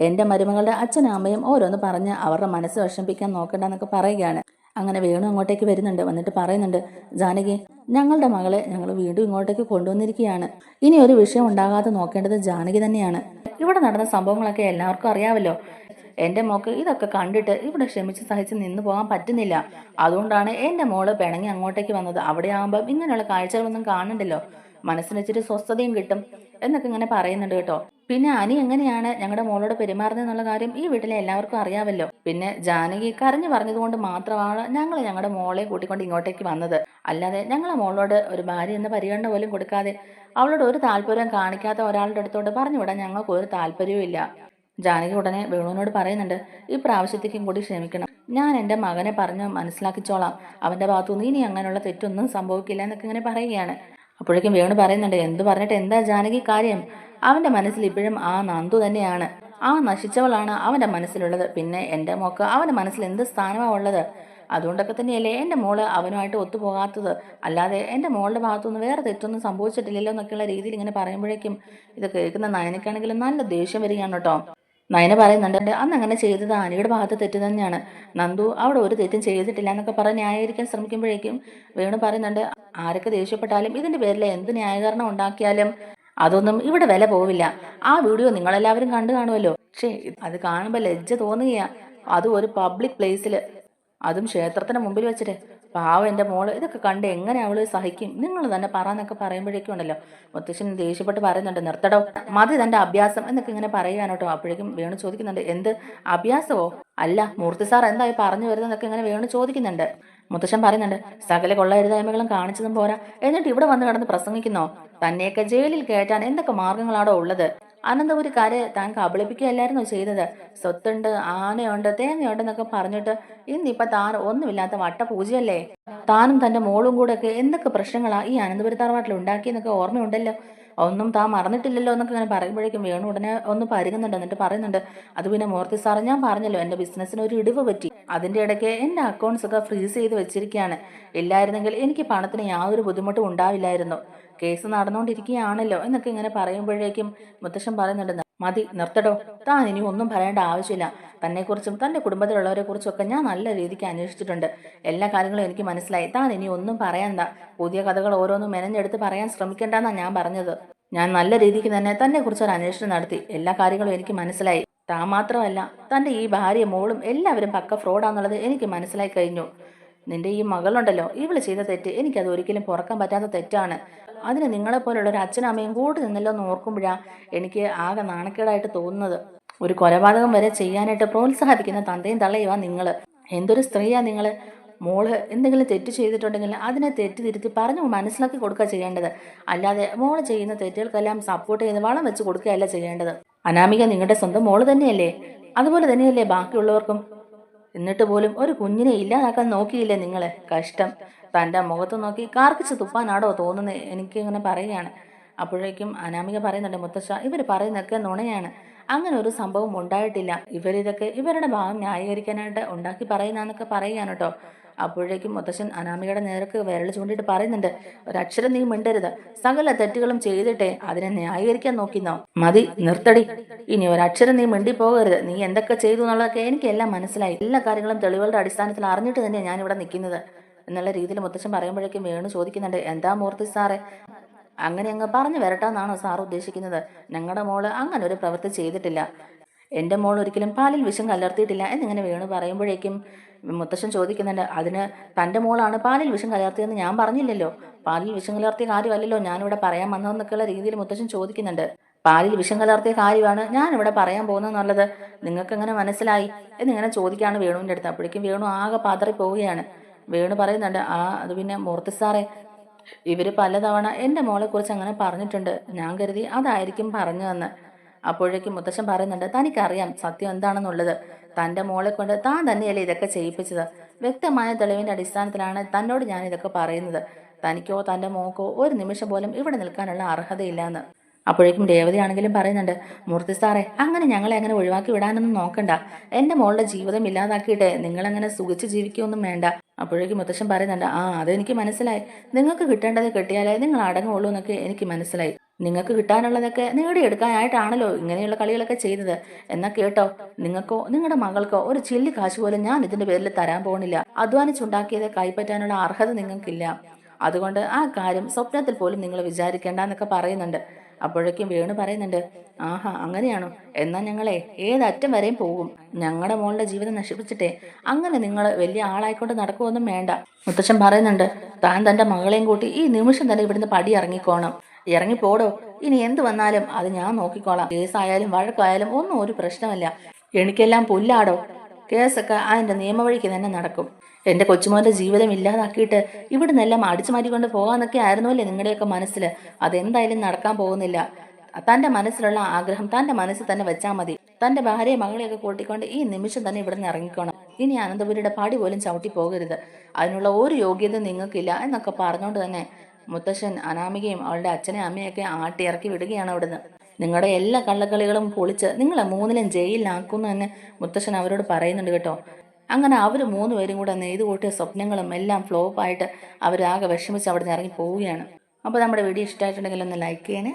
എൻ്റെ മരുമകളുടെ അച്ഛനും അമ്മയും ഓരോന്ന് പറഞ്ഞ് അവരുടെ മനസ്സ് വിഷമിപ്പിക്കാൻ നോക്കണ്ടെന്നൊക്കെ പറയുകയാണ്. അങ്ങനെ വേണു അങ്ങോട്ടേക്ക് വരുന്നുണ്ട്. വന്നിട്ട് പറയുന്നുണ്ട്, ജാനകി ഞങ്ങളുടെ മകളെ ഞങ്ങൾ വീണ്ടും ഇങ്ങോട്ടേക്ക് കൊണ്ടുവന്നിരിക്കുകയാണ്, ഇനി ഒരു വിഷയം ഉണ്ടാകാതെ നോക്കേണ്ടത് ജാനകി തന്നെയാണ്. ഇവിടെ നടന്ന സംഭവങ്ങളൊക്കെ എല്ലാവർക്കും അറിയാമല്ലോ, എൻ്റെ മോക്ക് ഇതൊക്കെ കണ്ടിട്ട് ഇവിടെ ക്ഷമിച്ച് സഹിച്ച് നിന്ന് പോകാൻ പറ്റുന്നില്ല, അതുകൊണ്ടാണ് എൻ്റെ മോള് പിണങ്ങി അങ്ങോട്ടേക്ക് വന്നത്. അവിടെ ആകുമ്പം ഇങ്ങനെയുള്ള കാഴ്ചകളൊന്നും കാണണ്ടല്ലോ, മനസ്സിന് ഇച്ചിരി സ്വസ്ഥതയും കിട്ടും എന്നൊക്കെ ഇങ്ങനെ പറയുന്നുണ്ട് കേട്ടോ. പിന്നെ അനി എങ്ങനെയാണ് ഞങ്ങളുടെ മോളോട് പെരുമാറുന്നത് എന്നുള്ള കാര്യം ഈ വീട്ടിലെ എല്ലാവർക്കും അറിയാമല്ലോ. പിന്നെ ജാനകി കരഞ്ഞു പറഞ്ഞതുകൊണ്ട് മാത്രമാണ് ഞങ്ങൾ ഞങ്ങളുടെ മോളെ കൂട്ടിക്കൊണ്ട് ഇങ്ങോട്ടേക്ക് വന്നത്, അല്ലാതെ ഞങ്ങളെ മോളോട് ഒരു ഭാര്യ എന്ന പരിഗണന പോലും കൊടുക്കാതെ അവളോട് ഒരു താല്പര്യം കാണിക്കാത്ത ഒരാളുടെ അടുത്തോട്ട് പറഞ്ഞുവിടാൻ ഞങ്ങൾക്ക് ഒരു താല്പര്യവും ഇല്ല. ജാനകി ഉടനെ വേണുവിനോട് പറയുന്നുണ്ട്, ഈ പ്രാവശ്യത്തേക്കും കൂടി ക്ഷമിക്കണം, ഞാൻ എൻ്റെ മകനെ പറഞ്ഞ് മനസ്സിലാക്കിച്ചോളാം, അവൻ്റെ ഭാഗത്തുനിന്ന് ഇനി അങ്ങനെയുള്ള തെറ്റൊന്നും സംഭവിക്കില്ല എന്നൊക്കെ ഇങ്ങനെ പറയുകയാണ്. അപ്പോഴേക്കും വേണു പറയുന്നുണ്ട്, എന്ത് പറഞ്ഞിട്ട് എന്താ ജാനകി കാര്യം, അവൻ്റെ മനസ്സിൽ ഇപ്പോഴും ആ നന്ദു തന്നെയാണ്, ആ നശിച്ചവളാണ് അവൻ്റെ മനസ്സിലുള്ളത്, പിന്നെ എൻ്റെ മോക്ക് അവൻ്റെ മനസ്സിൽ എന്ത് സ്ഥാനമാണ് ഉള്ളത്, അതുകൊണ്ടൊക്കെ തന്നെയല്ലേ എൻ്റെ മോള് അവനുമായിട്ട് ഒത്തുപോകാത്തത്, അല്ലാതെ എൻ്റെ മോളുടെ ഭാഗത്തുനിന്ന് വേറെ തെറ്റൊന്നും സംഭവിച്ചിട്ടില്ലല്ലോ എന്നൊക്കെയുള്ള രീതിയിൽ ഇങ്ങനെ പറയുമ്പോഴേക്കും ഇത് കേൾക്കുന്ന നയനക്കാണെങ്കിലും നല്ല ദേഷ്യം വരികയാണ് കേട്ടോ. നയന പറയുന്നുണ്ട്, അന്ന് അങ്ങനെ ചെയ്തത് അനിയുടെ ഭാഗത്ത് തെറ്റ് തന്നെയാണ്, നന്ദു അവിടെ ഒരു തെറ്റും ചെയ്തിട്ടില്ല എന്നൊക്കെ പറഞ്ഞ് ന്യായീകരിക്കാൻ ശ്രമിക്കുമ്പോഴേക്കും വേണു പറയുന്നുണ്ട്, ആരൊക്കെ ദേഷ്യപ്പെട്ടാലും ഇതിന്റെ പേരിൽ എന്ത് ന്യായീകരണം ഉണ്ടാക്കിയാലും അതൊന്നും ഇവിടെ വില പോവില്ല. ആ വീഡിയോ നിങ്ങളെല്ലാവരും കണ്ടു കാണുമല്ലോ, പക്ഷേ അത് കാണുമ്പോൾ ലജ്ജ തോന്നുകയാ, അതും ഒരു പബ്ലിക് പ്ലേസിൽ, അതും ക്ഷേത്രത്തിന് മുമ്പിൽ വെച്ചിട്ട്. പാവം എൻ്റെ മോള് ഇതൊക്കെ കണ്ട് എങ്ങനെ അവള് സഹിക്കും, നിങ്ങൾ തന്നെ പറയാന്നൊക്കെ പറയുമ്പോഴേക്കും ഉണ്ടല്ലോ മുത്തശ്ശൻ ദേഷ്യപ്പെട്ട് പറയുന്നുണ്ട്, നിർത്തടോ മതി തൻ്റെ അഭ്യാസം എന്നൊക്കെ ഇങ്ങനെ പറയുകയാണ് കേട്ടോ. അപ്പോഴേക്കും വേണു ചോദിക്കുന്നുണ്ട്, എന്ത് അഭ്യാസമോ, അല്ല മൂർത്തി സാർ എന്തായി പറഞ്ഞു വരുന്നതൊക്കെ ഇങ്ങനെ വേണു ചോദിക്കുന്നുണ്ട്. മുത്തശ്ശൻ പറയുന്നുണ്ട്, സകല കൊള്ളരുതായ്മകളും കാണിച്ചതും പോരാ എന്നിട്ട് ഇവിടെ വന്ന് കിടന്ന് പ്രസംഗിക്കുന്നോ, തന്നെയൊക്കെ ജയിലിൽ കയറ്റാൻ എന്തൊക്കെ മാർഗങ്ങളാണോ ഉള്ളത്, അനന്തപുരിക്കാരെ താൻ കബളിപ്പിക്കുകയല്ലായിരുന്നോ ചെയ്തത്, സ്വത്തുണ്ട് ആനയുണ്ട് തേങ്ങയുണ്ടെന്നൊക്കെ പറഞ്ഞിട്ട് ഇന്നിപ്പൊ താൻ ഒന്നുമില്ലാത്ത വട്ടപൂജയല്ലേ, താനും തന്റെ മോളും കൂടെ ഒക്കെ എന്തൊക്കെ പ്രശ്നങ്ങളാ ഈ അനന്തപുരി തറവാട്ടിൽ ഉണ്ടാക്കിയെന്നൊക്കെ ഓർമ്മയുണ്ടല്ലോ, ഒന്നും താൻ മറന്നിട്ടില്ലല്ലോ എന്നൊക്കെ ഇങ്ങനെ പറയുമ്പോഴേക്കും വേണു ഉടനെ ഒന്ന് പരുങ്ങുന്നുണ്ട്. എന്നിട്ട് പറയുന്നുണ്ട്, അത് പിന്നെ മൂർത്തി സാറ് ഞാൻ പറഞ്ഞല്ലോ എൻ്റെ ബിസിനസ്സിന് ഒരു ഇടിവ് പറ്റി, അതിൻ്റെ ഇടയ്ക്ക് എൻ്റെ അക്കൗണ്ട്സ് ഒക്കെ ഫ്രീസ് ചെയ്ത് വെച്ചിരിക്കുകയാണ്, ഇല്ലായിരുന്നെങ്കിൽ എനിക്ക് പണത്തിന് യാതൊരു ബുദ്ധിമുട്ടും ഉണ്ടാവില്ലായിരുന്നു, കേസ് നടന്നുകൊണ്ടിരിക്കുകയാണല്ലോ എന്നൊക്കെ ഇങ്ങനെ പറയുമ്പോഴേക്കും മുത്തശ്ശൻ പറയുന്നുണ്ട്, മതി നിർത്തടോ, താൻ ഇനി ഒന്നും പറയേണ്ട ആവശ്യമില്ല, തന്നെക്കുറിച്ചും തൻ്റെ കുടുംബത്തിലുള്ളവരെ കുറിച്ചും ഒക്കെ ഞാൻ നല്ല രീതിക്ക് അന്വേഷിച്ചിട്ടുണ്ട്, എല്ലാ കാര്യങ്ങളും എനിക്ക് മനസ്സിലായി, താൻ ഇനി ഒന്നും പറയണ്ട, പുതിയ കഥകൾ ഓരോന്നും മെനഞ്ഞെടുത്ത് പറയാൻ ശ്രമിക്കേണ്ടെന്നാണ് ഞാൻ പറഞ്ഞത്, ഞാൻ നല്ല രീതിക്ക് തന്നെ തന്നെക്കുറിച്ച് ഒരു അന്വേഷണം നടത്തി, എല്ലാ കാര്യങ്ങളും എനിക്ക് മനസ്സിലായി, താൻ മാത്രമല്ല തൻ്റെ ഈ ഭാര്യ മോളും എല്ലാവരും പക്ക ഫ്രോഡാന്നുള്ളത് എനിക്ക് മനസ്സിലായി കഴിഞ്ഞു, നിന്റെ ഈ മകളുണ്ടല്ലോ ഇവള് ചെയ്ത തെറ്റ് എനിക്കത് ഒരിക്കലും പുറക്കാൻ പറ്റാത്ത തെറ്റാണ്, അതിന് നിങ്ങളെപ്പോലുള്ള ഒരു അച്ഛനും അമ്മയും കൂടി നിന്നല്ലോ എന്ന് ഓർക്കുമ്പോഴാണ് എനിക്ക് ആകെ നാണക്കേടായിട്ട് തോന്നുന്നത്, ഒരു കൊലപാതകം വരെ ചെയ്യാനായിട്ട് പ്രോത്സാഹിപ്പിക്കുന്ന തന്തയും തള്ളയുവാ നിങ്ങൾ, എന്തൊരു സ്ത്രീയാ നിങ്ങൾ, മോള് എന്തെങ്കിലും തെറ്റ് ചെയ്തിട്ടുണ്ടെങ്കിൽ അതിനെ തെറ്റ് തിരുത്തി പറഞ്ഞു മനസ്സിലാക്കി കൊടുക്കുക ചെയ്യേണ്ടത്, അല്ലാതെ മോള് ചെയ്യുന്ന തെറ്റുകൾക്കെല്ലാം സപ്പോർട്ട് ചെയ്ത് വളം വെച്ച് കൊടുക്കുകയല്ല ചെയ്യേണ്ടത്, അനാമിക നിങ്ങളുടെ സ്വന്തം മോള് തന്നെയല്ലേ, അതുപോലെ തന്നെയല്ലേ ബാക്കിയുള്ളവർക്കും, എന്നിട്ട് പോലും ഒരു കുഞ്ഞിനെ ഇല്ലാതാക്കാൻ നോക്കിയില്ലേ നിങ്ങള്, കഷ്ടം, തൻ്റെ മുഖത്ത് നോക്കി കാർക്കിച്ച് തുപ്പാനാടോ തോന്നുന്നത് എനിക്ക് ഇങ്ങനെ പറയുകയാണ്. അപ്പോഴേക്കും അനാമിക പറയുന്നുണ്ട്, മുത്തശ്ശ ഇവർ പറയുന്നതൊക്കെ നുണയാണ്, അങ്ങനെ ഒരു സംഭവം ഉണ്ടായിട്ടില്ല, ഇവരിതൊക്കെ ഇവരുടെ ഭാഗം ന്യായീകരിക്കാനായിട്ട് ഉണ്ടാക്കി പറയുന്നതൊക്കെ പറയുകയാണ് കേട്ടോ. അപ്പോഴേക്കും മുത്തശ്ശൻ അനാമികയുടെ നേർക്ക് വിരൽ ചൂണ്ടിയിട്ട് പറയുന്നുണ്ട്, ഒരക്ഷരം നീ മിണ്ടരുത്, സകല തെറ്റുകളും ചെയ്തിട്ടേ അതിനെ ന്യായീകരിക്കാൻ നോക്കിന്നോ, മതി നിർത്തടി, ഇനി ഒരക്ഷരം നീ മിണ്ടിപ്പോകരുത്, നീ എന്തൊക്കെ ചെയ്തു എന്നുള്ളതൊക്കെ എനിക്കെല്ലാം മനസ്സിലായി, എല്ലാ കാര്യങ്ങളും തെളിവുകളുടെ അടിസ്ഥാനത്തിൽ അറിഞ്ഞിട്ട് തന്നെയാണ് ഞാനിവിടെ നിൽക്കുന്നത് എന്നുള്ള രീതിയിൽ മുത്തശ്ശൻ പറയുമ്പോഴേക്കും വേണു ചോദിക്കുന്നുണ്ട്, എന്താ മൂർത്തി സാറേ അങ്ങനെ അങ്ങ് പറഞ്ഞു വരട്ടാന്നാണോ സാർ ഉദ്ദേശിക്കുന്നത്? ഞങ്ങളുടെ മോള് അങ്ങനെ ഒരു പ്രവൃത്തി ചെയ്തിട്ടില്ല. എൻ്റെ മോൾ ഒരിക്കലും പാലിൽ വിഷം കലർത്തിയിട്ടില്ല എന്നിങ്ങനെ വേണു പറയുമ്പോഴേക്കും മുത്തശ്ശൻ ചോദിക്കുന്നുണ്ട്, അതിന് തൻ്റെ മോളാണ് പാലിൽ വിഷം കലർത്തിയെന്ന് ഞാൻ പറഞ്ഞില്ലല്ലോ. പാലിൽ വിഷം കലർത്തിയ കാര്യമല്ലല്ലോ ഞാനിവിടെ പറയാൻ വന്നതെന്നൊക്കെയുള്ള രീതിയിൽ മുത്തശ്ശൻ ചോദിക്കുന്നുണ്ട്. പാലിൽ വിഷം കലർത്തിയ കാര്യമാണ് ഞാനിവിടെ പറയാൻ പോകുന്നതെന്നുള്ളത് നിങ്ങൾക്ക് എങ്ങനെ മനസ്സിലായി എന്നിങ്ങനെ ചോദിക്കുകയാണ് വേണുവിൻ്റെ അടുത്ത്. അപ്പോഴേക്കും വേണു ആകെ പാതറി പോവുകയാണ്. വേണു പറയുന്നുണ്ട്, അത് പിന്നെ മൂർത്തി സാറേ, ഇവര് പലതവണ എൻ്റെ മോളെക്കുറിച്ച് അങ്ങനെ പറഞ്ഞിട്ടുണ്ട്. ഞാൻ കരുതി അതായിരിക്കും പറഞ്ഞതെന്ന്. അപ്പോഴേക്കും മുത്തശ്ശൻ പറയുന്നുണ്ട്, തനിക്കറിയാം സത്യം എന്താണെന്നുള്ളത്. തൻ്റെ മോളെ കൊണ്ട് താൻ തന്നെയല്ലേ ഇതൊക്കെ ചെയ്യിപ്പിച്ചത്. വ്യക്തമായ തെളിവിൻ്റെ അടിസ്ഥാനത്തിലാണ് തന്നോട് ഞാൻ ഇതൊക്കെ പറയുന്നത്. തനിക്കോ തൻ്റെ മോക്കോ ഒരു നിമിഷം പോലും ഇവിടെ നിൽക്കാനുള്ള അർഹതയില്ലാന്ന്. അപ്പോഴേക്കും രേവതിയാണെങ്കിലും പറയുന്നുണ്ട്, മൂർത്തി സാറേ, അങ്ങനെ ഞങ്ങളെ അങ്ങനെ ഒഴിവാക്കി വിടാനൊന്നും നോക്കണ്ട. എൻ്റെ മോളുടെ ജീവിതം ഇല്ലാതാക്കിയിട്ട് നിങ്ങളങ്ങനെ സുഖിച്ച് ജീവിക്കുകയൊന്നും വേണ്ട. അപ്പോഴേക്കും മുത്തശ്ശൻ പറയുന്നുണ്ട്, അതെനിക്ക് മനസ്സിലായി. നിങ്ങൾക്ക് കിട്ടേണ്ടത് കിട്ടിയാലേ നിങ്ങൾ അടങ്ങുള്ളൂ എന്നൊക്കെ എനിക്ക് മനസ്സിലായി. നിങ്ങൾക്ക് കിട്ടാനുള്ളതൊക്കെ നേടിയെടുക്കാനായിട്ടാണല്ലോ ഇങ്ങനെയുള്ള കളികളൊക്കെ ചെയ്തത്. എന്നാ കേട്ടോ, നിങ്ങൾക്കോ നിങ്ങളുടെ മകൾക്കോ ഒരു ചില്ലി കാശ് പോലും ഞാൻ ഇതിന്റെ പേരിൽ തരാൻ പോകുന്നില്ല. അധ്വാനിച്ചുണ്ടാക്കിയത് കൈപ്പറ്റാനുള്ള അർഹത നിങ്ങൾക്കില്ല. അതുകൊണ്ട് ആ കാര്യം സ്വപ്നത്തിൽ പോലും നിങ്ങൾ വിചാരിക്കേണ്ട എന്നൊക്കെ പറയുന്നുണ്ട്. അപ്പോഴേക്കും വേണു പറയുന്നുണ്ട്, ആഹാ അങ്ങനെയാണോ? എന്നാൽ ഞങ്ങളെ ഏതറ്റം വരെയും പോകും. ഞങ്ങളുടെ മോളുടെ ജീവിതം നശിപ്പിച്ചിട്ടേ അങ്ങനെ നിങ്ങൾ വലിയ ആളായിക്കൊണ്ട് നടക്കുമൊന്നും വേണ്ട. മുത്തശ്ശൻ പറയുന്നുണ്ട്, താൻ തൻ്റെ മകളെയും കൂട്ടി ഈ നിമിഷം തന്നെ ഇവിടുന്ന് പടി ഇറങ്ങിക്കോണം. ഇറങ്ങിപ്പോടോ. ഇനി എന്ത് വന്നാലും അത് ഞാൻ നോക്കിക്കോളാം. കേസായാലും വഴക്കായാലും ഒന്നും ഒരു പ്രശ്നമല്ല. എനിക്കെല്ലാം പുല്ലാടോ. കേസൊക്കെ അതിൻ്റെ നിയമവഴിക്ക് തന്നെ നടക്കും. എൻ്റെ കൊച്ചുമോൻ്റെ ജീവിതം ഇല്ലാതാക്കിയിട്ട് ഇവിടുന്നെല്ലാം അടിച്ചു മാറ്റിക്കൊണ്ട് പോകാന്നൊക്കെ ആയിരുന്നല്ലേ നിങ്ങളുടെയൊക്കെ മനസ്സിൽ. അതെന്തായാലും നടക്കാൻ പോകുന്നില്ല. തൻ്റെ മനസ്സിലുള്ള ആഗ്രഹം തൻ്റെ മനസ്സിൽ തന്നെ വെച്ചാൽ മതി. തൻ്റെ ഭാര്യയെ മകളെയൊക്കെ കൂട്ടിക്കൊണ്ട് ഈ നിമിഷം തന്നെ ഇവിടുന്ന് ഇറങ്ങിക്കോണം. ഇനി അനന്തപുരിയുടെ പടി പോലും ചവിട്ടി പോകരുത്. അതിനുള്ള ഒരു യോഗ്യത നിങ്ങൾക്കില്ല എന്നൊക്കെ പറഞ്ഞുകൊണ്ട് തന്നെ മുത്തശ്ശൻ അനാമികയും അവളുടെ അച്ഛനെയും അമ്മയൊക്കെ ആട്ടി ഇറക്കി വിടുകയാണ് അവിടുന്ന്. നിങ്ങളുടെ എല്ലാ കള്ളക്കളികളും പൊളിച്ച് നിങ്ങളെ മൂന്നിലും ജയിലിലാക്കുന്നു എന്ന് മുത്തശ്ശൻ അവരോട് പറയുന്നുണ്ട് കേട്ടോ. അങ്ങനെ അവർ മൂന്നുപേരും കൂടെ നെയ്തു കൂട്ടിയ സ്വപ്നങ്ങളും എല്ലാം ഫ്ലോപ്പായിട്ട് അവരാകെ വിഷമിച്ച് അവിടെ നിന്ന് ഇറങ്ങി പോവുകയാണ്. അപ്പോൾ നമ്മുടെ വീഡിയോ ഇഷ്ടമായിട്ടുണ്ടെങ്കിൽ ഒന്ന് ലൈക്ക് ചെയ്യണേ.